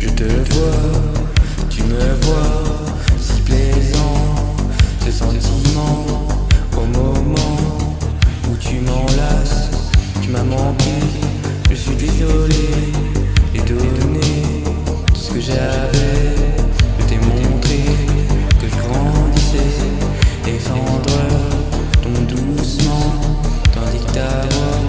Je te vois, tu me vois, si plaisant, ce sentiment au moment où tu m'enlaces. Tu m'as manqué, je suis désolé, étonné de ce que j'avais. Je t'ai montré que je grandissais, et cendres tombent doucement, tandis que ta voix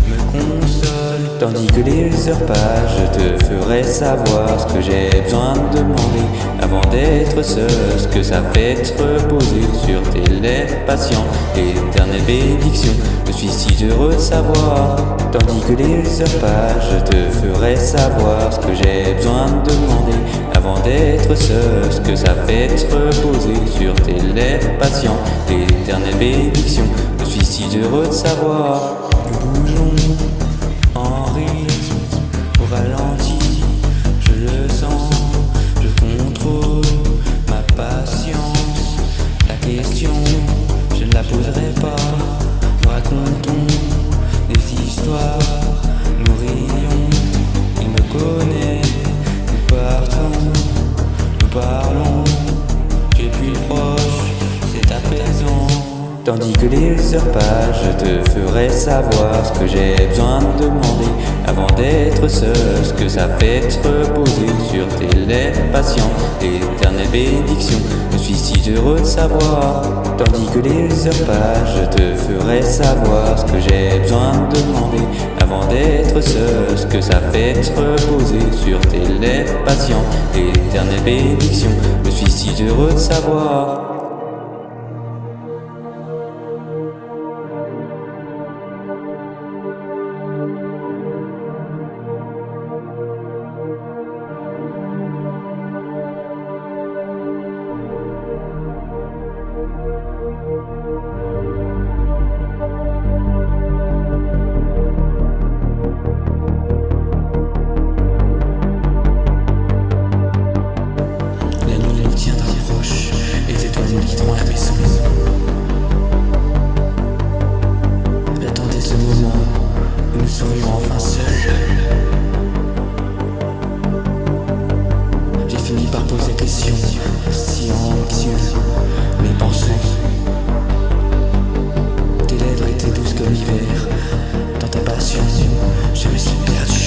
me console. Tandis que les heures passent, je te ferai savoir ce que j'ai besoin de demander avant d'être seul, ce que ça fait être posé sur tes lèvres patients, éternelle bénédiction. Je suis si heureux de savoir. Tandis que les heures passent, je te ferai savoir ce que j'ai besoin de demander avant d'être seul, ce que ça fait être posé sur tes lèvres patients, éternelle bénédiction. Je suis si heureux de savoir. Nous bougeons en rythme, au ralenti, je le sens, je contrôle ma patience. La question, je ne la poserai pas. Nous racontons des histoires, nous rions, il me connaît. Nous partons, nous parlons, tu es plus proche, c'est apaisant. Tandis que les heures passent, je te ferai savoir ce que j'ai besoin de demander avant d'être seul, ce que ça fait être posé sur tes lèvres patients, éternelle bénédiction. Je suis si heureux de savoir. Tandis que les heures passent, je te ferai savoir ce que j'ai besoin de demander avant d'être seul, ce que ça fait être posé sur tes lèvres patients, éternelle bénédiction. Je suis si heureux de savoir. Nous quitterons la maison. J'attendais ce moment où nous serions enfin seuls. J'ai fini par poser question, si anxieux, mes pensées. Tes lèvres étaient douces comme l'hiver. Dans ta passion, je me suis perdu.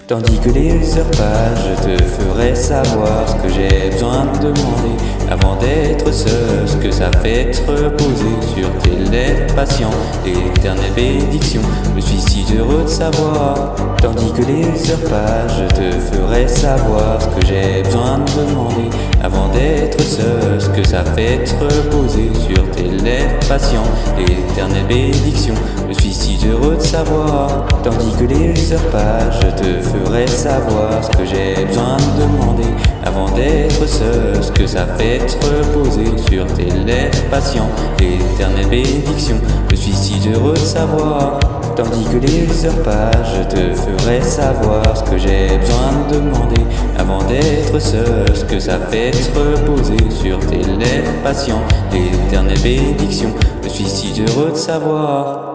Tandis que les heures passent, je te ferai savoir ce que j'ai besoin de demander avant d'être seul, ce que ça fait être posé sur tes lèvres patients, éternelle bénédiction. Je suis si heureux de savoir. Tandis que les heures passent, je te ferai savoir ce que j'ai besoin de demander avant d'être seul, ce que ça fait être posé sur tes lèvres patients, éternelle bénédiction. Je suis si heureux de savoir. Tandis que les heures passent, je te ferai savoir ce que j'ai besoin de demander avant d'être seul, ce que ça fait être posé sur tes lèvres patients, éternelle bénédiction. Je suis si heureux de savoir. Tandis que les heures passent, je te ferai savoir ce que j'ai besoin de demander avant d'être seul, ce que ça fait être posé sur tes lèvres patients, éternelle bénédiction. Je suis si heureux de savoir.